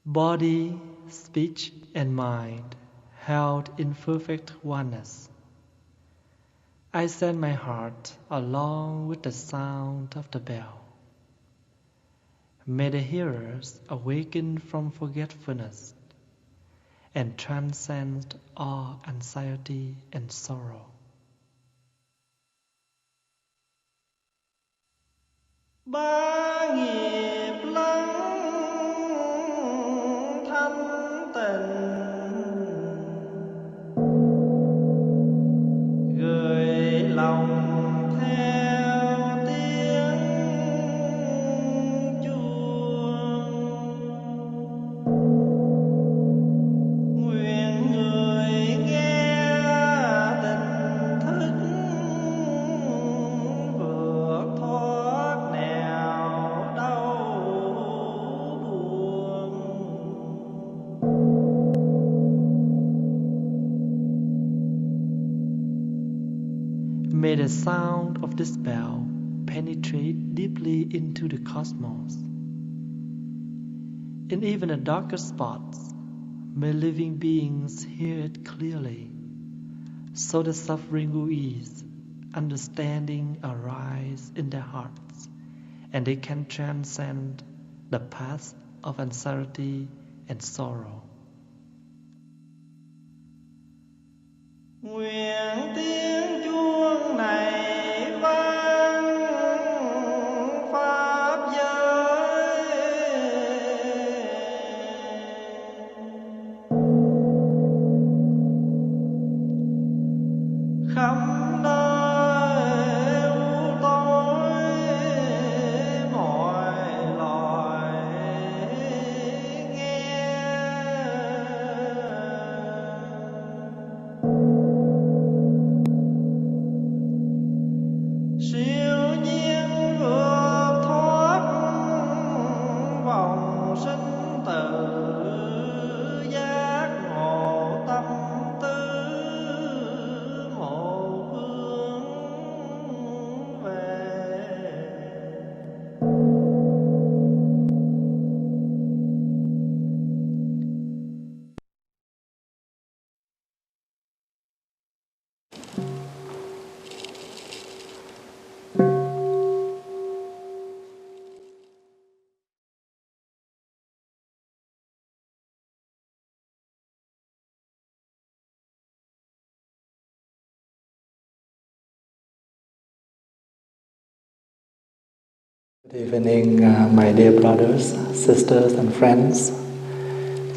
Body, speech, and mind held in perfect oneness. I send my heart along with the sound of the bell. May the hearers awaken from forgetfulness and transcend all anxiety and sorrow. Ba nghiệp lắng thanh tịnh, gửi lòng theo tiếng chuông. Nguyện người nghe tỉnh thức, vượt thoát nẻo đau buồn. May the sound of this bell penetrate deeply into the cosmos. In even the darkest spots, may living beings hear it clearly, so the suffering will ease, understanding arise in their hearts, and they can transcend the path of anxiety and sorrow. Nguyện tiếng chuông này vang pháp giới, khắp nơi u tối mọi loài nghe. Siêu nhiên vượt thoát vòng sinh tử, giác ngộ tâm tư một hướng về. Good evening, my dear brothers, sisters, and friends.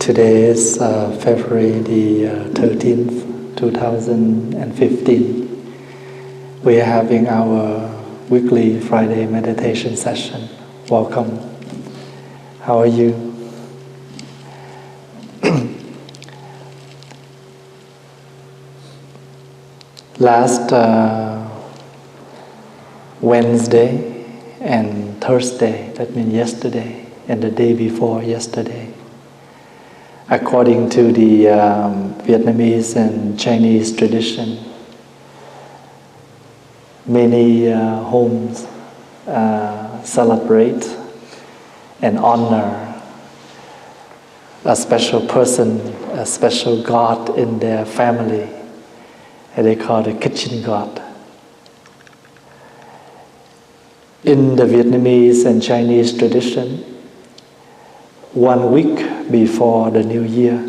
Today is February the 13th, 2015. We are having our weekly Friday meditation session. Welcome. How are you? Last Wednesday and Thursday, that means yesterday, and the day before yesterday, according to the Vietnamese and Chinese tradition, many homes celebrate and honor a special person, a special god in their family, and they call the kitchen god. In the Vietnamese and Chinese tradition, 1 week before the New Year,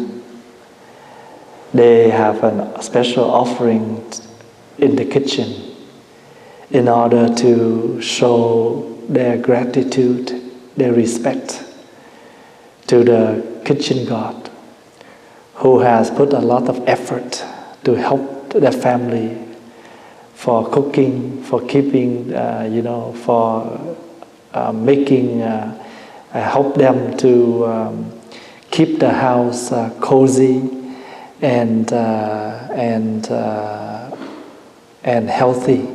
they have a special offering in the kitchen in order to show their gratitude, their respect to the kitchen god, who has put a lot of effort to help their family for cooking, for keeping, for making, help them to keep the house cozy and healthy.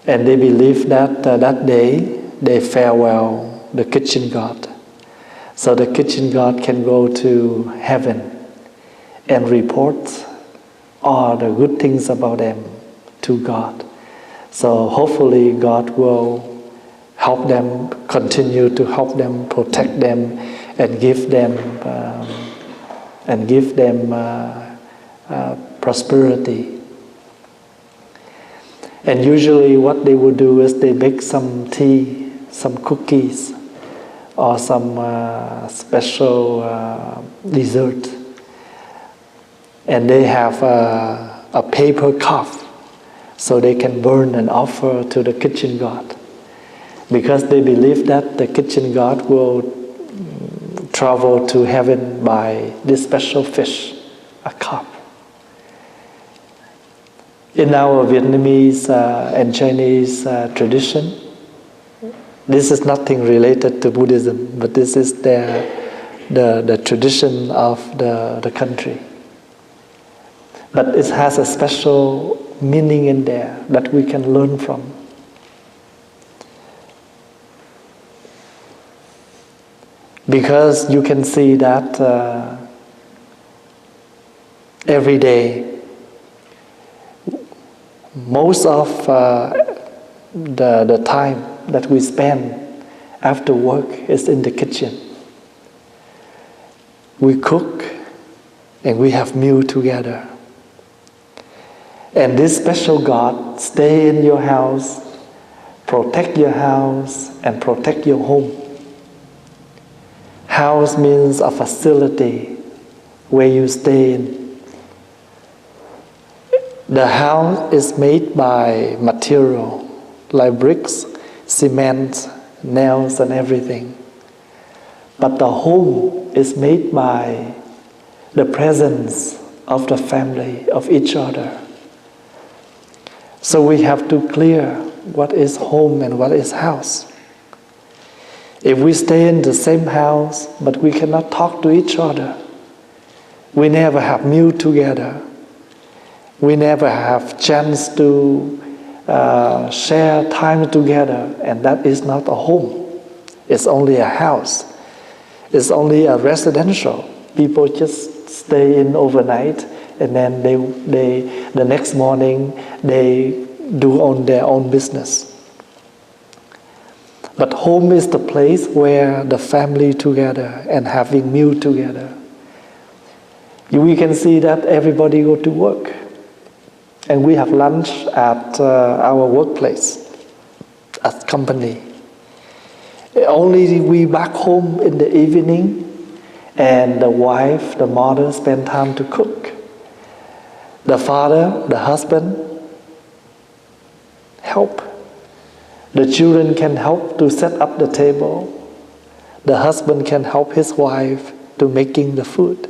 And they believe that that day they farewell the kitchen god, so the kitchen god can go to heaven and report all the good things about them to God. So hopefully God will help them, continue to help them, protect them, and give them prosperity. And usually what they would do is they bake some tea, some cookies, or some special dessert. And they have a paper cup so they can burn and offer to the kitchen god. Because they believe that the kitchen god will travel to heaven by this special fish, a cup. In our Vietnamese and Chinese tradition, this is nothing related to Buddhism, but this is the tradition of the country. But it has a special meaning in there that we can learn from. Because you can see that every day, most of the time that we spend after work is in the kitchen. We cook and we have meal together. And this special God stay in your house, protect your house, and protect your home. House means a facility where you stay in. The house is made by material, like bricks, cement, nails, and everything. But the home is made by the presence of the family, of each other. So we have to clear what is home and what is house. If we stay in the same house, but we cannot talk to each other, we never have meal together, we never have chance to share time together, and that is not a home. It's only a house. It's only a residential. People just stay in overnight, and then the next morning they do on their own business. But home is the place where the family together and having meal together. We can see that everybody go to work, and we have lunch at our workplace, at company. Only we back home in the evening, and the wife, the mother spend time to cook. The father, the husband, help. The children can help to set up the table. The husband can help his wife to making the food.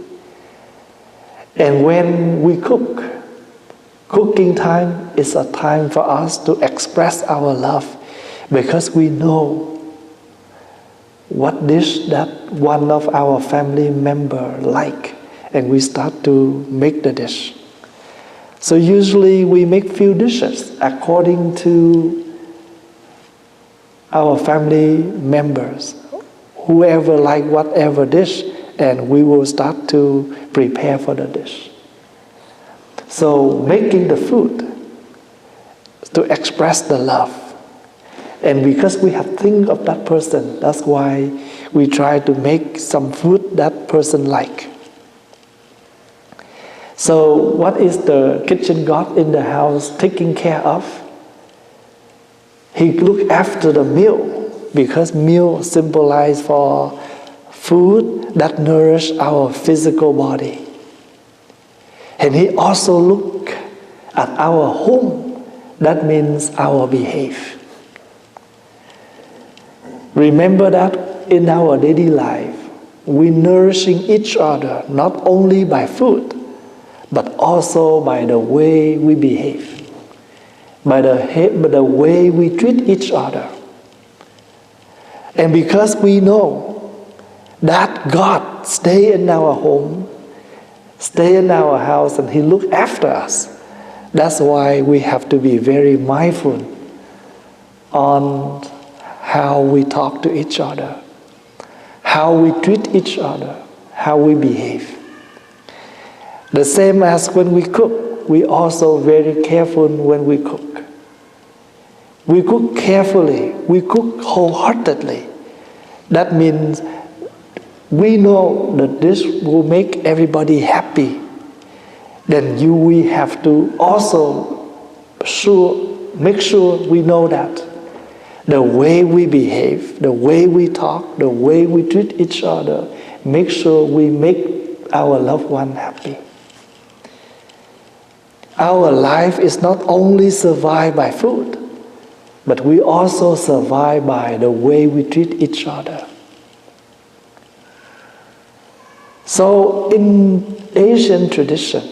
And when we cook, cooking time is a time for us to express our love, because we know what dish that one of our family member like, and we start to make the dish. So usually we make few dishes according to our family members, whoever like whatever dish, and we will start to prepare for the dish. So making the food to express the love. And because we have think of that person, that's why we try to make some food that person like. So what is the kitchen god in the house taking care of? He look after the meal, because meal symbolize for food that nourish our physical body. And he also look at our home, that means our behavior. Remember that in our daily life, we nourishing each other not only by food, but also by the way we behave, by the way we treat each other. And because we know that God stay in our home, stay in our house, and He look after us, that's why we have to be very mindful on how we talk to each other, how we treat each other, how we behave. The same as when we cook, we also very careful when we cook. We cook carefully, we cook wholeheartedly. That means we know that this will make everybody happy, then we have to also make sure we know that the way we behave, the way we talk, the way we treat each other, make sure we make our loved one happy. Our life is not only survived by food, but we also survive by the way we treat each other. So in Asian tradition,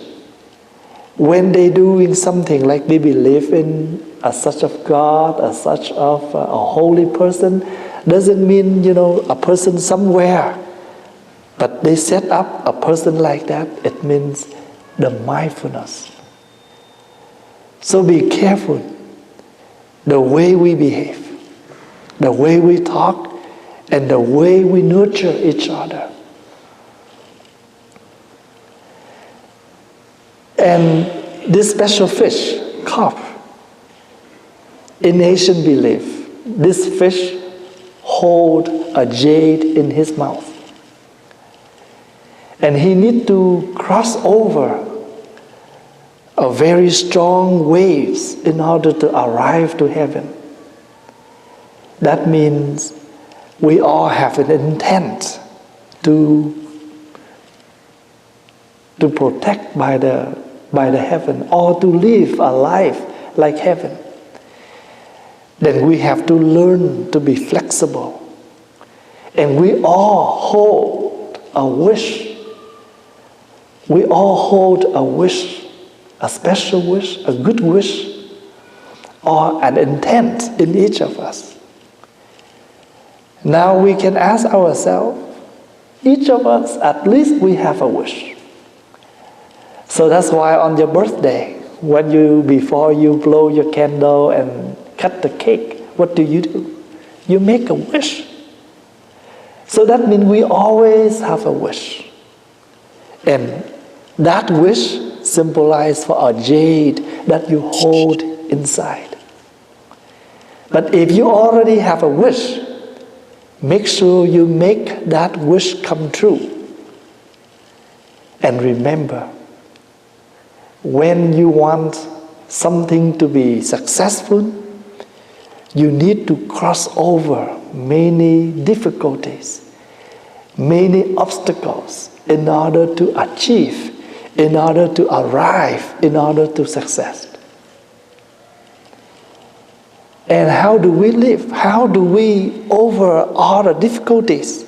when they doing something like they believe in a such of God, a such of a holy person, doesn't mean, a person somewhere, but they set up a person like that. It means the mindfulness. So be careful the way we behave, the way we talk, and the way we nurture each other. And this special fish, carp, in Asian belief, this fish hold a jade in his mouth. And he need to cross over a very strong waves in order to arrive to heaven. That means we all have an intent to protect by the heaven, or to live a life like heaven. Then we have to learn to be flexible. And we all hold a wish. We all hold a wish, a special wish, a good wish, or an intent in each of us. Now we can ask ourselves, each of us, at least we have a wish. So that's why on your birthday, before you blow your candle and cut the cake, what do? You make a wish. So that means we always have a wish. And that wish symbolizes for a jade that you hold inside. But if you already have a wish, make sure you make that wish come true. And remember, when you want something to be successful, you need to cross over many difficulties, many obstacles in order to achieve, in order to arrive, in order to success. And how do we live? How do we over all the difficulties?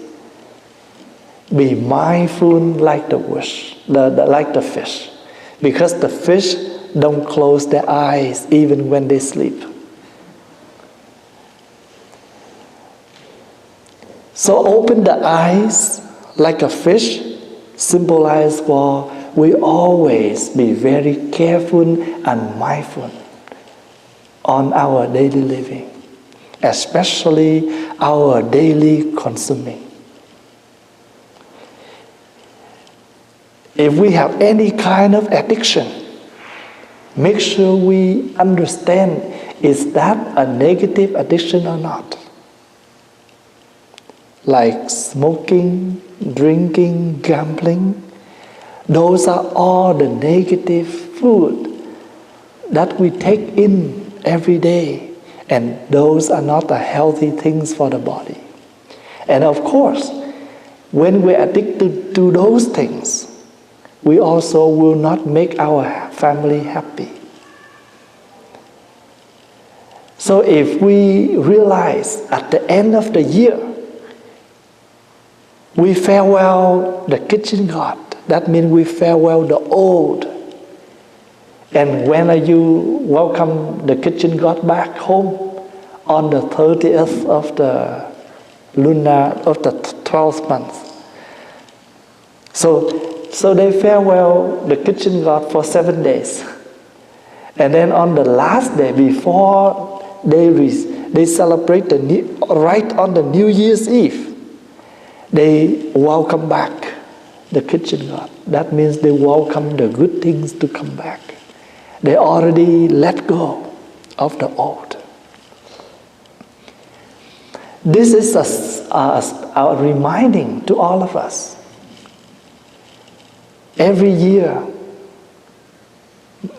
Be mindful like the fish. Because the fish don't close their eyes even when they sleep. So open the eyes like a fish symbolize for we always be very careful and mindful on our daily living, especially our daily consuming. If we have any kind of addiction, make sure we understand, is that a negative addiction or not? Like smoking, drinking, gambling, those are all the negative food that we take in every day, and those are not the healthy things for the body. And of course, when we're addicted to those things, we also will not make our family happy. So if we realize at the end of the year, we farewell the kitchen god, that means we farewell the old. And when you welcome the kitchen god back home? On the 30th of the lunar, of the 12th month. So they farewell the kitchen god for 7 days. And then on the last day, before they celebrate right on the New Year's Eve, they welcome back the kitchen god. That means they welcome the good things to come back. They already let go of the old. This is a reminding to all of us. Every year,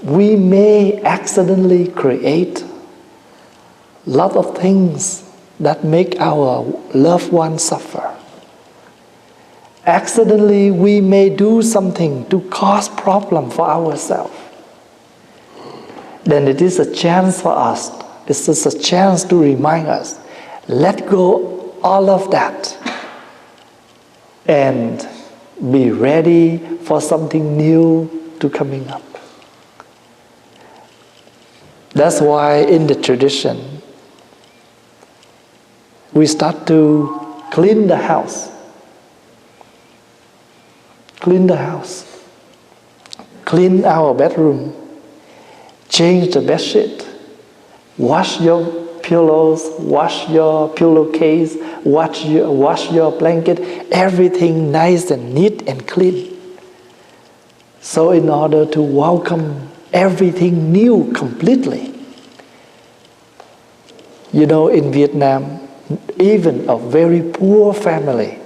we may accidentally create a lot of things that make our loved ones suffer. Accidentally, we may do something to cause problem for ourselves. Then it is a chance for us. It's just a chance to remind us, let go all of that and be ready for something new to coming up. That's why in the tradition, we start to clean the house. Clean the house. Clean our bedroom. Change the bed sheet. Wash your pillows. Wash your pillowcase. Wash your blanket. Everything nice and neat and clean. So in order to welcome everything new completely. You know, in Vietnam, even a very poor family,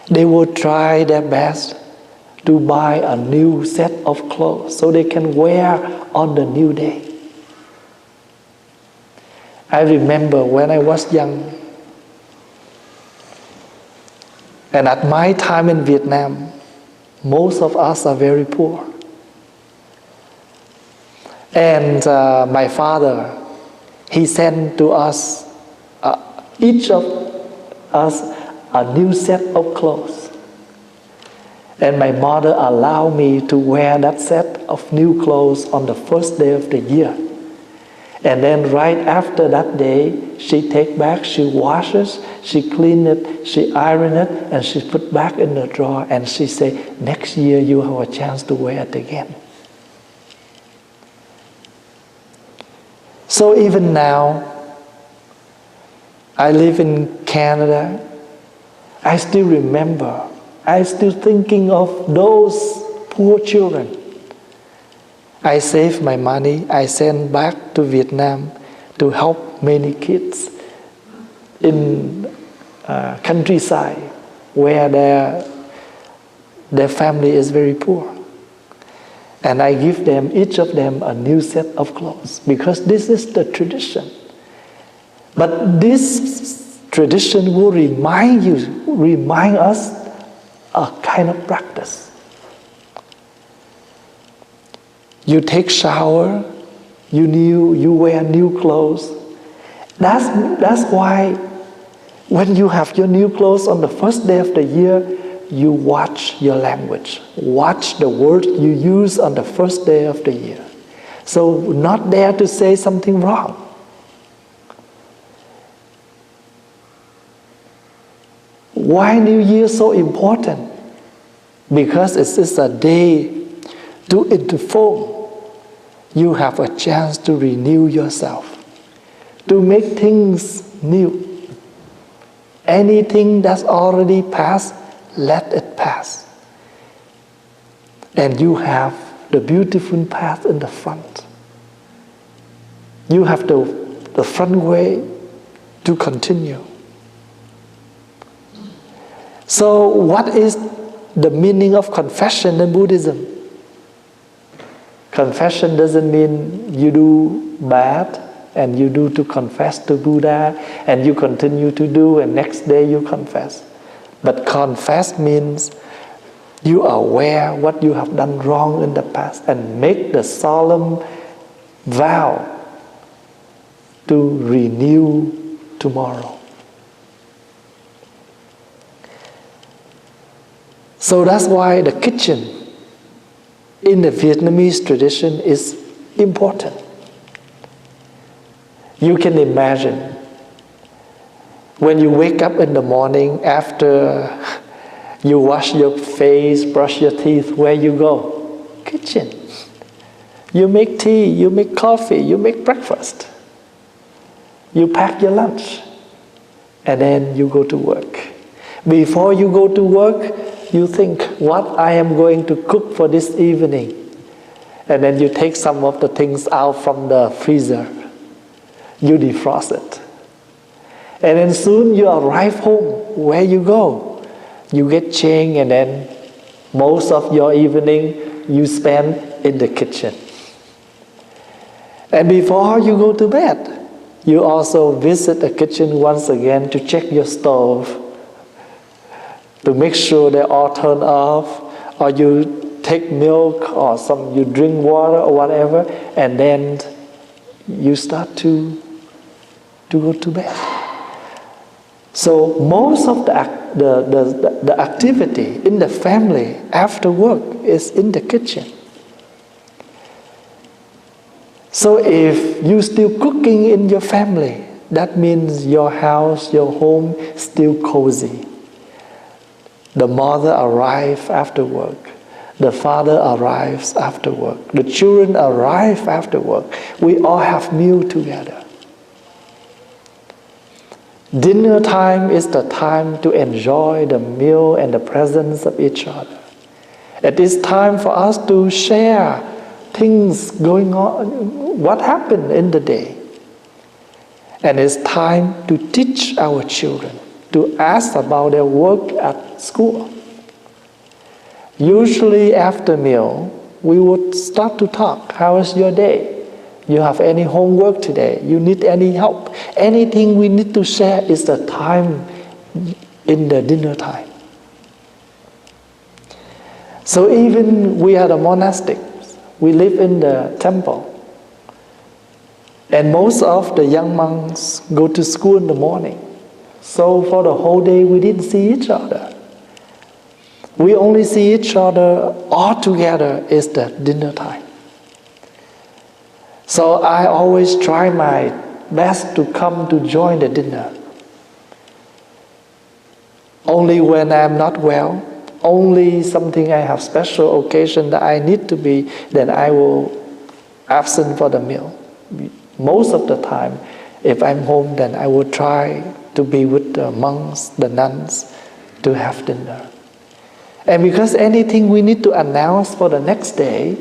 they will try their best to buy a new set of clothes so they can wear on the new day. I remember when I was young, and at my time in Vietnam, most of us are very poor. And my father, he sent to us, each of us, a new set of clothes. And my mother allowed me to wear that set of new clothes on the first day of the year. And then right after that day, she take back, she washes, she clean it, she iron it, and she put back in the drawer, and she say, next year you have a chance to wear it again. So even now, I live in Canada, I still remember, I still thinking of those poor children. I save my money, I send back to Vietnam to help many kids in countryside where their family is very poor. And I give them, each of them, a new set of clothes because this is the tradition. But this tradition will remind us a kind of practice. You take shower, you wear new clothes. That's why when you have your new clothes on the first day of the year, you watch your language. Watch the words you use on the first day of the year. So not there to say something wrong. Why New Year so important? Because it is a day to inform. You have a chance to renew yourself, to make things new. Anything that's already passed, let it pass. And you have the beautiful path in the front. You have the front way to continue. So what is the meaning of confession in Buddhism? Confession doesn't mean you do bad and you do to confess to Buddha and you continue to do and next day you confess. But confess means you are aware what you have done wrong in the past and make the solemn vow to renew tomorrow. So that's why the kitchen in the Vietnamese tradition is important. You can imagine when you wake up in the morning after you wash your face, brush your teeth, where you go? Kitchen. You make tea, you make coffee, you make breakfast. You pack your lunch and then you go to work. Before you go to work, you think what I am going to cook for this evening. And then you take some of the things out from the freezer. You defrost it. And then soon you arrive home. Where you go? You get changed, and then most of your evening you spend in the kitchen. And before you go to bed, you also visit the kitchen once again to check your stove, to make sure they're all turned off, or you take milk or you drink water or whatever, and then you start to go to bed. So most of the activity in the family after work is in the kitchen. So if you still cooking in your family, that means your house, your home still cozy. The mother arrives after work. The father arrives after work. The children arrive after work. We all have meal together. Dinner time is the time to enjoy the meal and the presence of each other. It is time for us to share things going on, what happened in the day. And it's time to teach our children, to ask about their work at school. Usually after meal, we would start to talk. How was your day? You have any homework today? You need any help? Anything we need to share is the time in the dinner time. So even we are the monastics. We live in the temple. And most of the young monks go to school in the morning. So for the whole day we didn't see each other. We only see each other all together is the dinner time. So I always try my best to come to join the dinner. Only when I'm not well, only something I have special occasion that I need to be, then I will absent for the meal. Most of the time, if I'm home, then I will try to be with the monks, the nuns, to have dinner. And because anything we need to announce for the next day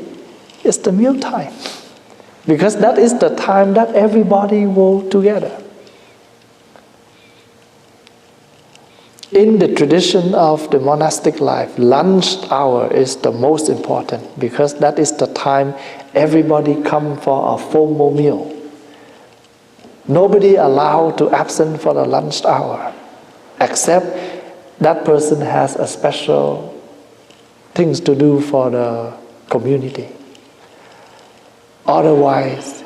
is the meal time. Because that is the time that everybody will together. In the tradition of the monastic life, lunch hour is the most important because that is the time everybody come for a formal meal. Nobody allowed to absent for the lunch hour, except that person has a special things to do for the community. Otherwise,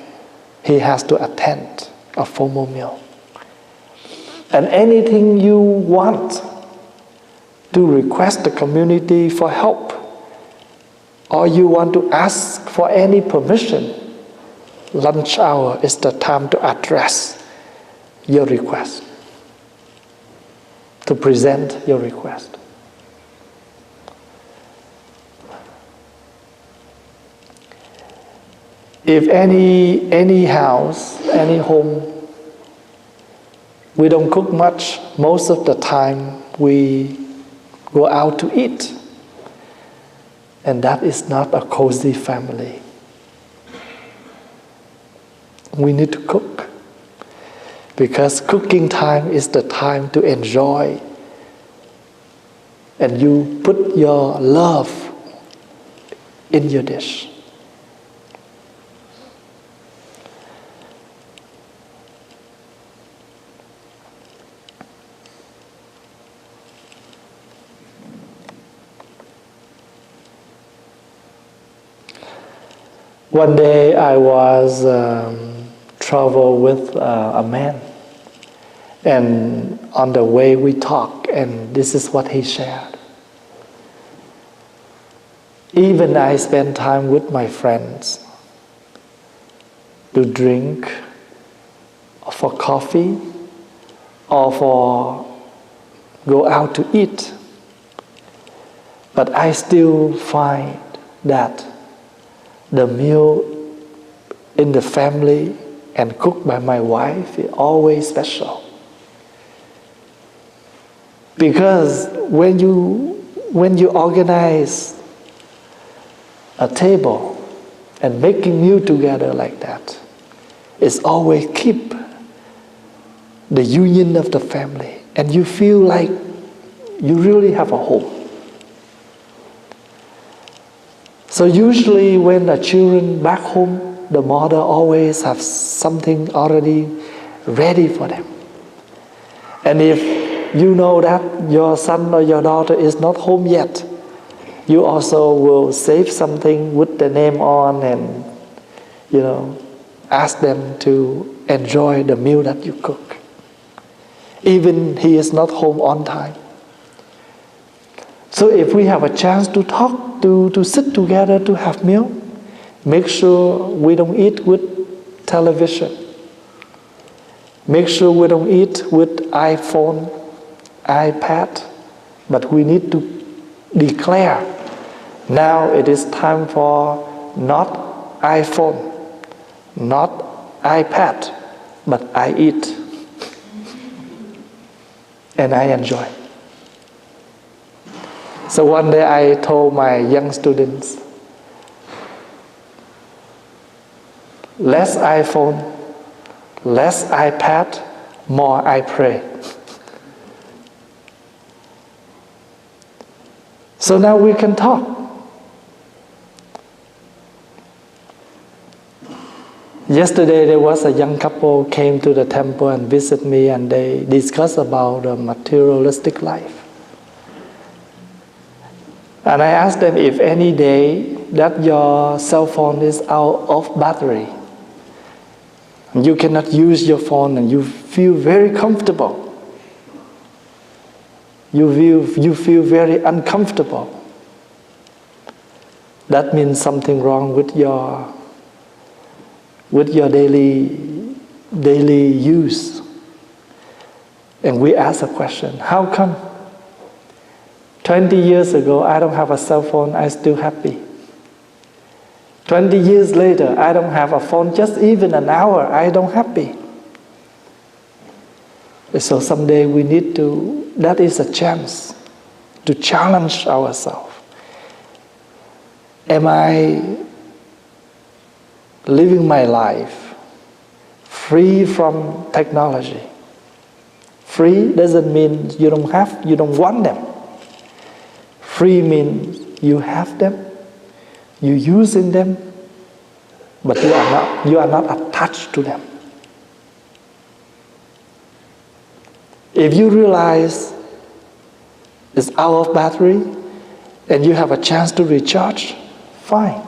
he has to attend a formal meal. And anything you want to request the community for help, or you want to ask for any permission, lunch hour is the time to address your request, to present your request. If any house, any home, we don't cook much, most of the time we go out to eat. And that is not a cozy family. We need to cook. Because cooking time is the time to enjoy. And you put your love in your dish. One day I was travel with a man, and on the way we talked, and this is what he shared. Even I spend time with my friends to drink, for coffee, or for go out to eat. But I still find that the meal in the family and cooked by my wife is always special. Because when you organize a table and making meal together like that, it's always keep the union of the family, and you feel like you really have a home. So usually when the children back home, the mother always has something already ready for them. And if you know that your son or your daughter is not home yet, you also will save something with the name on and, ask them to enjoy the meal that you cook. Even he is not home on time. So if we have a chance to talk, to sit together to have meal, make sure we don't eat with television. Make sure we don't eat with iPhone, iPad, but we need to declare, now it is time for not iPhone, not iPad, but I eat. And I enjoy. So one day I told my young students, less iPhone, less iPad, more I pray. So now we can talk. Yesterday there was a young couple came to the temple and visit me, and they discussed about the materialistic life. And I asked them if any day that your cell phone is out of battery, you cannot use your phone and you feel very comfortable. You feel very uncomfortable. That means something wrong with your daily use. And we ask a question, how come? 20 years ago, I don't have a cell phone, I'm still happy. 20 years later, I don't have a phone, just even an hour, I don't happy. So someday we need to, that is a chance to challenge ourselves. Am I living my life free from technology? Free doesn't mean you don't want them. Free means you have them, you using them, but you are not attached to them. If you realize it's out of battery and you have a chance to recharge, fine.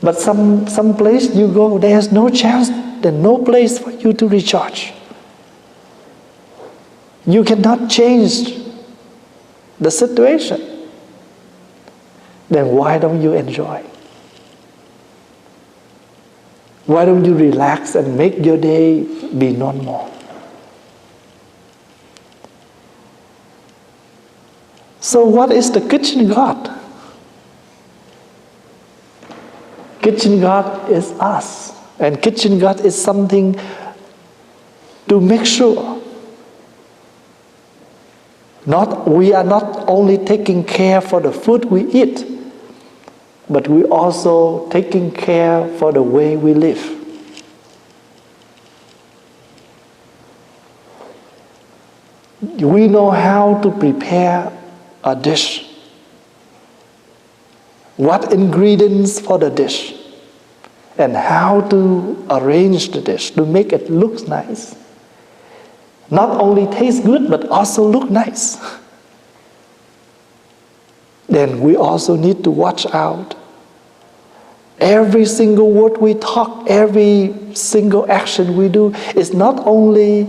But some place you go, there's no chance, there's no place for you to recharge. You cannot change the situation. Then why don't you enjoy? Why don't you relax and make your day be normal? So what is the kitchen God? Kitchen God is us. And kitchen God is something to make sure we are not only taking care for the food we eat, but we also taking care for the way we live. We know how to prepare a dish. What ingredients for the dish, and how to arrange the dish to make it look nice. Not only taste good, but also look nice. Then we also need to watch out. Every single word we talk, every single action we do is not only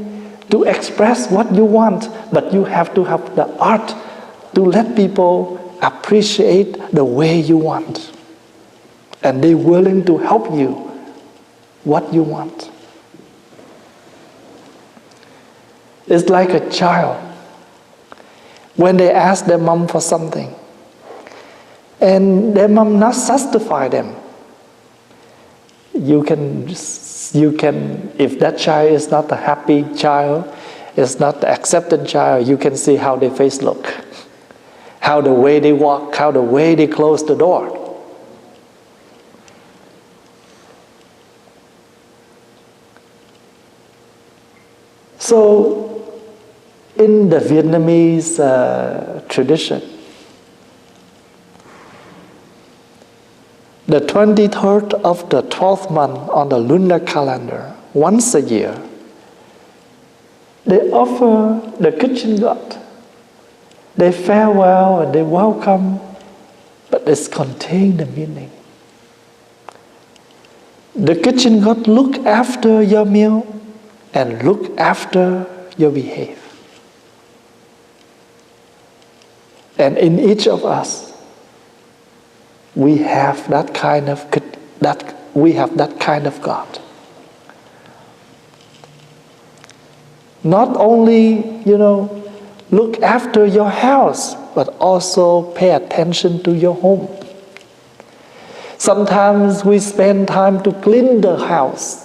to express what you want, but you have to have the art to let people appreciate the way you want. And they're willing to help you what you want. It's like a child. When they ask their mom for something, and their mom not satisfy them, you can, if that child is not a happy child, is not the accepted child, you can see how their face look, how the way they walk, how the way they close the door. So, in the Vietnamese tradition, the 23rd of the 12th month on the lunar calendar, once a year, they offer the kitchen god. They farewell and they welcome, but it's contained the meaning. The kitchen god look after your meal and look after your behavior. And in each of us, we have that kind of God. Not only, look after your house, but also pay attention to your home. Sometimes we spend time to clean the house,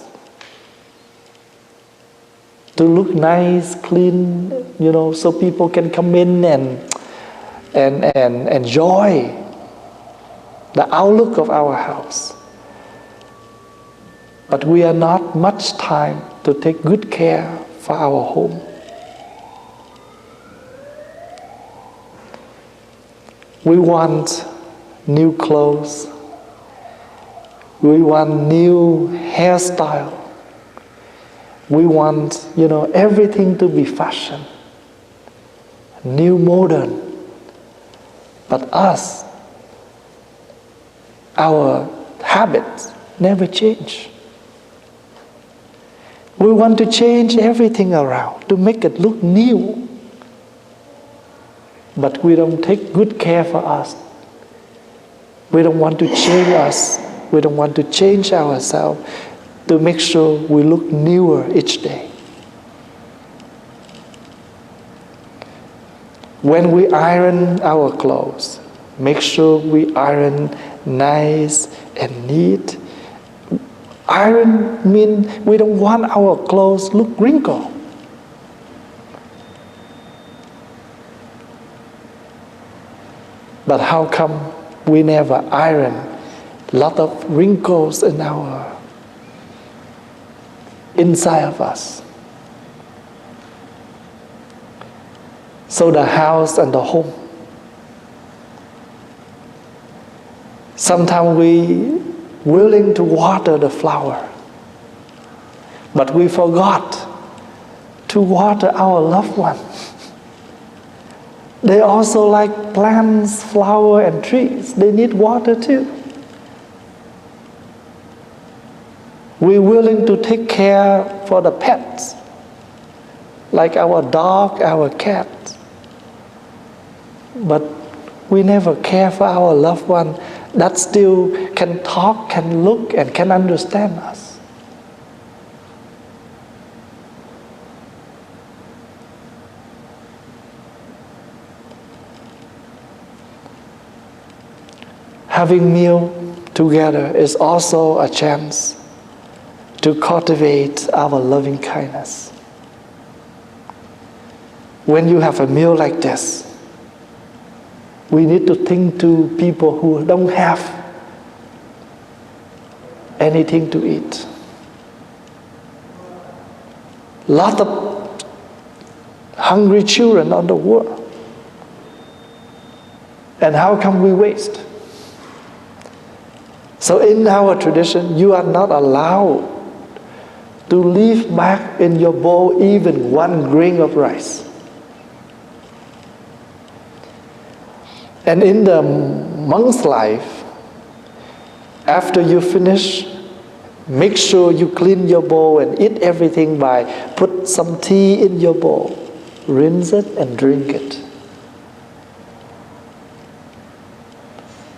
to look nice, clean, so people can come in and enjoy the outlook of our house. But we are not much time to take good care for our home. We want new clothes. We want new hairstyle. We want, everything to be fashion, new, modern. But us, our habits never change. We want to change everything around to make it look new. But we don't take good care for us. We don't want to change us. We don't want to change ourselves to make sure we look newer each day. When we iron our clothes, make sure we iron nice and neat. Iron means we don't want our clothes look wrinkled. But how come we never iron a lot of wrinkles in our inside of us? So the house and the home. Sometimes we willing to water the flower, but we forgot to water our loved one. They also like plants, flower, and trees. They need water too. We're willing to take care for the pets, like our dog, our cat. But we never care for our loved one that still can talk, can look, and can understand us. Having meal together is also a chance to cultivate our loving kindness. When you have a meal like this, we need to think to people who don't have anything to eat. Lot of hungry children on the world. And how come we waste? So in our tradition, you are not allowed to leave back in your bowl even one grain of rice. And in the monk's life, after you finish, make sure you clean your bowl and eat everything by put some tea in your bowl, rinse it and drink it.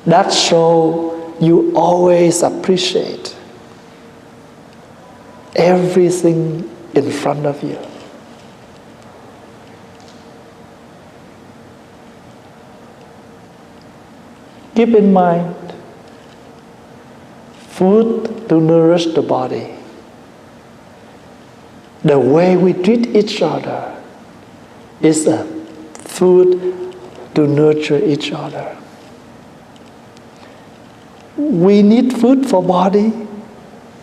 That shows you always appreciate everything in front of you. Keep in mind, food to nourish the body. The way we treat each other is a food to nurture each other. We need food for body,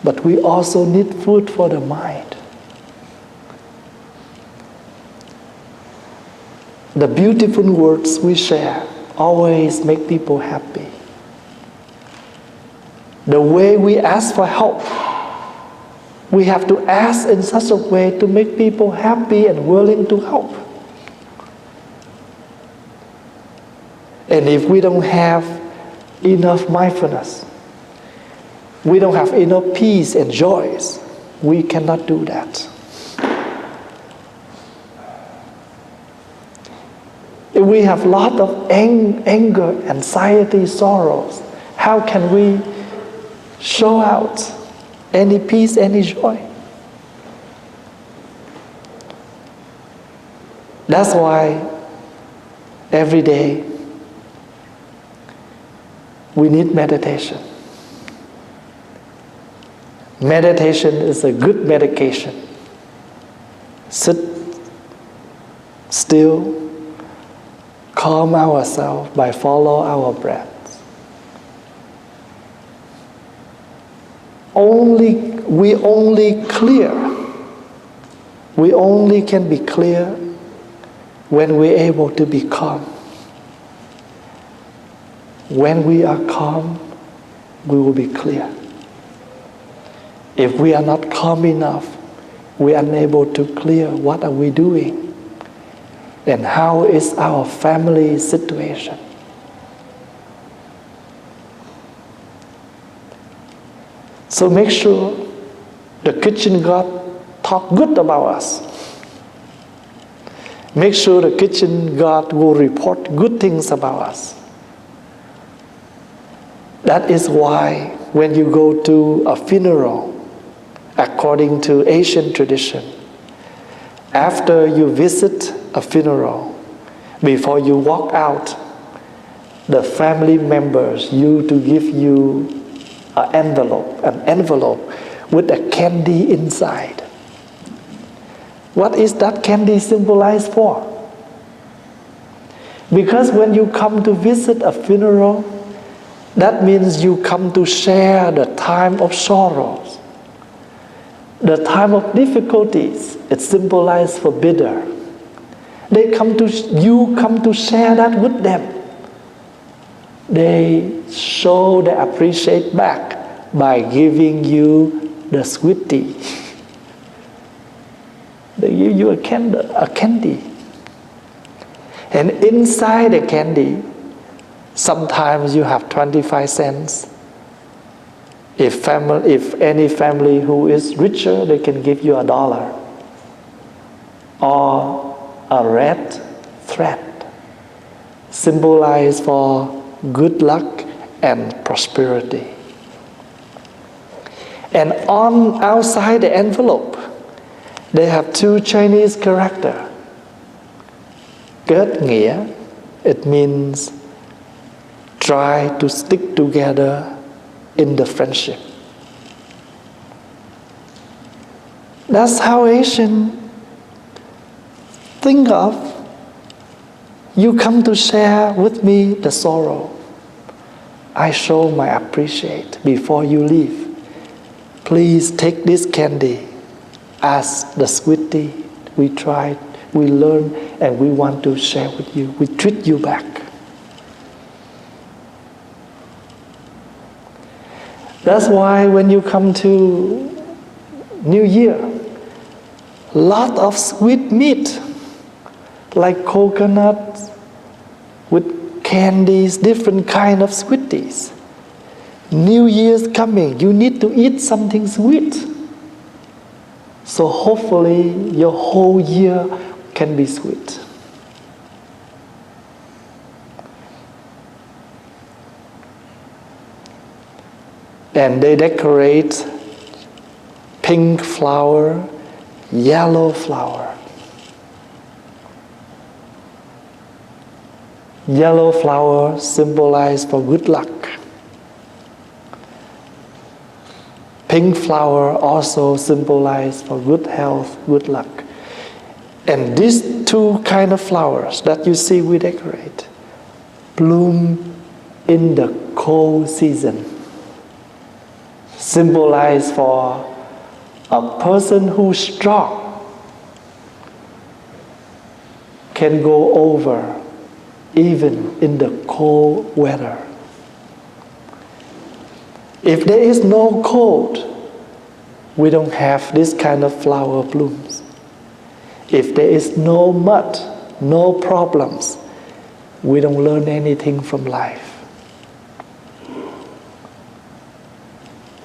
but we also need food for the mind. The beautiful words we share always make people happy. The way we ask for help, we have to ask in such a way to make people happy and willing to help. And if we don't have enough mindfulness, we don't have enough peace and joys, we cannot do that. If we have a lot of anger, anxiety, sorrows, how can we show out any peace, any joy? That's why every day we need meditation. Meditation is a good medication. Sit still, calm ourselves by follow our breath. We only can be clear when we're able to be calm. When we are calm, we will be clear. If we are not calm enough, we are unable to clear what are we doing and how is our family situation. So make sure the kitchen God talk good about us. Make sure the kitchen God will report good things about us. That is why when you go to a funeral, according to Asian tradition, after you visit a funeral, before you walk out, the family members to give you an envelope with a candy inside. What is that candy symbolized for? Because when you come to visit a funeral, that means you come to share the time of sorrows, the time of difficulties. It's symbolized for bitter. You come to share that with them. They show they appreciate back by giving you the sweet tea. They give you a candy. And inside the candy, sometimes you have 25 cents. If any family who is richer, they can give you $1 or a red thread, symbolized for good luck and prosperity. And on outside the envelope, they have two Chinese characters. Kết nghĩa, it means try to stick together in the friendship. That's how Asians think of. You come to share with me the sorrow. I show my appreciate before you leave. Please take this candy as the sweet tea. We tried, we learned, and we want to share with you. We treat you back. That's why when you come to New Year, lot of sweet meat, like coconut with candies, different kind of sweeties. New Year's coming, you need to eat something sweet. So hopefully your whole year can be sweet. And they decorate pink flower, yellow flower. Yellow flower symbolized for good luck. Pink flower also symbolized for good health, good luck. And these two kind of flowers that you see we decorate bloom in the cold season. Symbolized for a person who's strong, can go over even in the cold weather. If there is no cold, we don't have this kind of flower blooms. If there is no mud, no problems, we don't learn anything from life.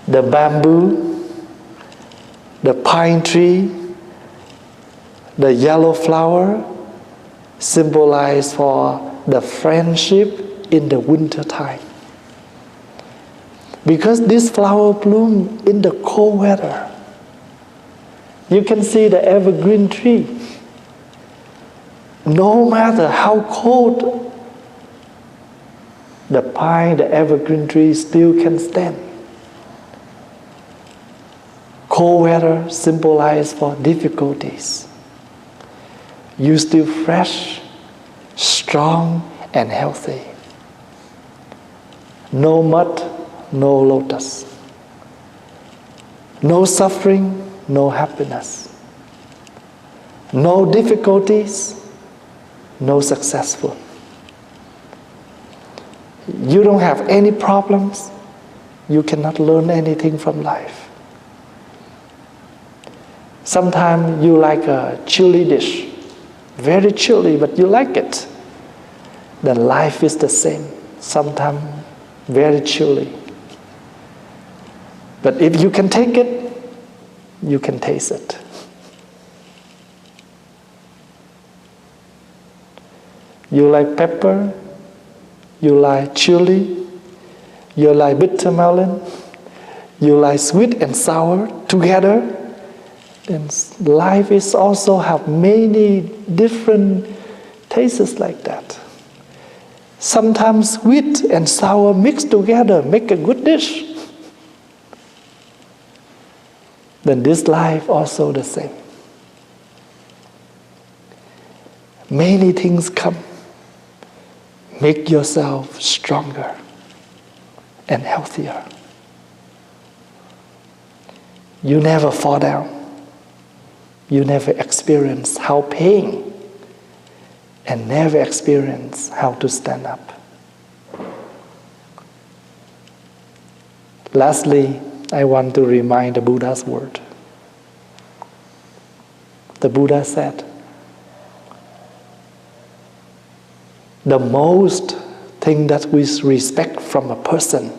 The bamboo, the pine tree, the yellow flower symbolize for the friendship in the winter time. Because this flower bloom in the cold weather. You can see the evergreen tree. No matter how cold, the pine, the evergreen tree still can stand. Cold weather symbolizes for difficulties. You still fresh, strong, and healthy. No mud, no lotus. No suffering, no happiness. No difficulties, no successful. You don't have any problems, you cannot learn anything from life. Sometimes you like a chili dish, very chilly, but you like it. Then life is the same, sometimes very chilly. But if you can take it, you can taste it. You like pepper, you like chili, you like bitter melon, you like sweet and sour together. And life is also have many different tastes like that. Sometimes sweet and sour mixed together make a good dish. Then this life also the same. Many things come. Make yourself stronger and healthier. You never fall down. You never experience how pain and never experience how to stand up. Lastly, I want to remind the Buddha's word. The Buddha said, the most thing that we respect from a person,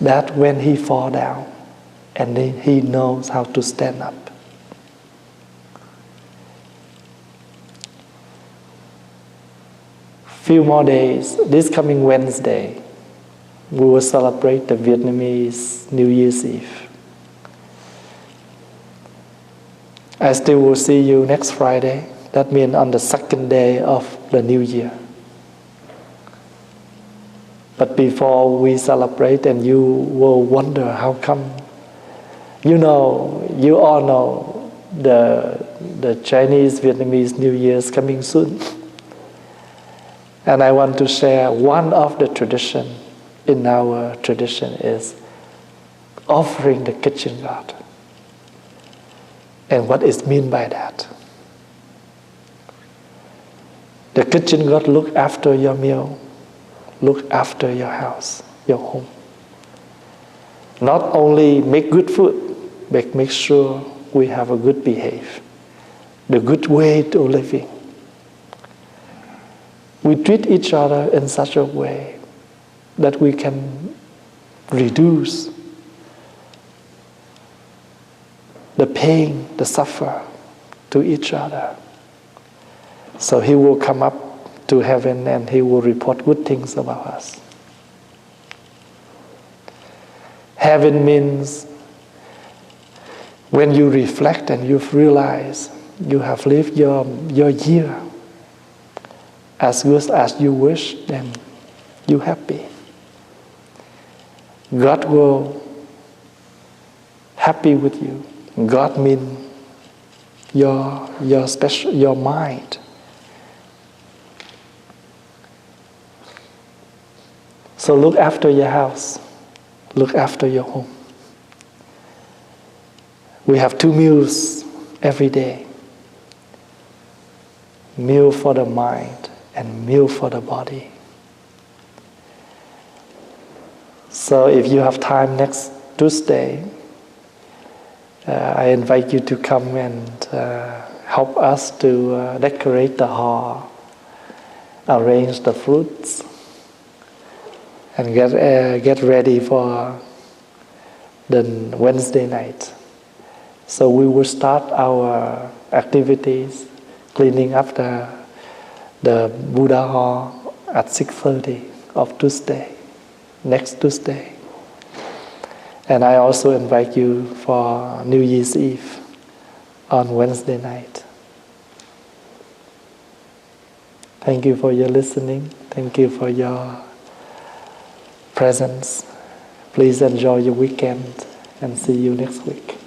that when he fall down, and then he knows how to stand up. Few more days, this coming Wednesday, we will celebrate the Vietnamese New Year's Eve. I still will see you next Friday. That means on the second day of the New Year. But before we celebrate, and you will wonder how come. You know, you all know the Chinese Vietnamese New Year is coming soon. And I want to share one of the tradition in our tradition is offering the kitchen god. And what is mean by that? The kitchen god look after your meal, look after your house, your home. Not only make good food, but make sure we have a good behavior, the good way to living. We treat each other in such a way that we can reduce the pain, the suffer to each other. So he will come up to heaven and he will report good things about us. Heaven means when you reflect and you realize you have lived your year as good as you wish, then you're happy. God will happy with you. God means your mind. So look after your house. Look after your home. We have 2 meals every day. meal for the mind, and meal for the body. So if you have time next Tuesday, I invite you to come and help us to decorate the hall, arrange the fruits, and get ready for the Wednesday night. So we will start our activities, cleaning up the Buddha hall at 6:30 of Tuesday, next Tuesday. And I also invite you for New Year's Eve on Wednesday night. Thank you for your listening. Thank you for your presence. Please enjoy your weekend and see you next week.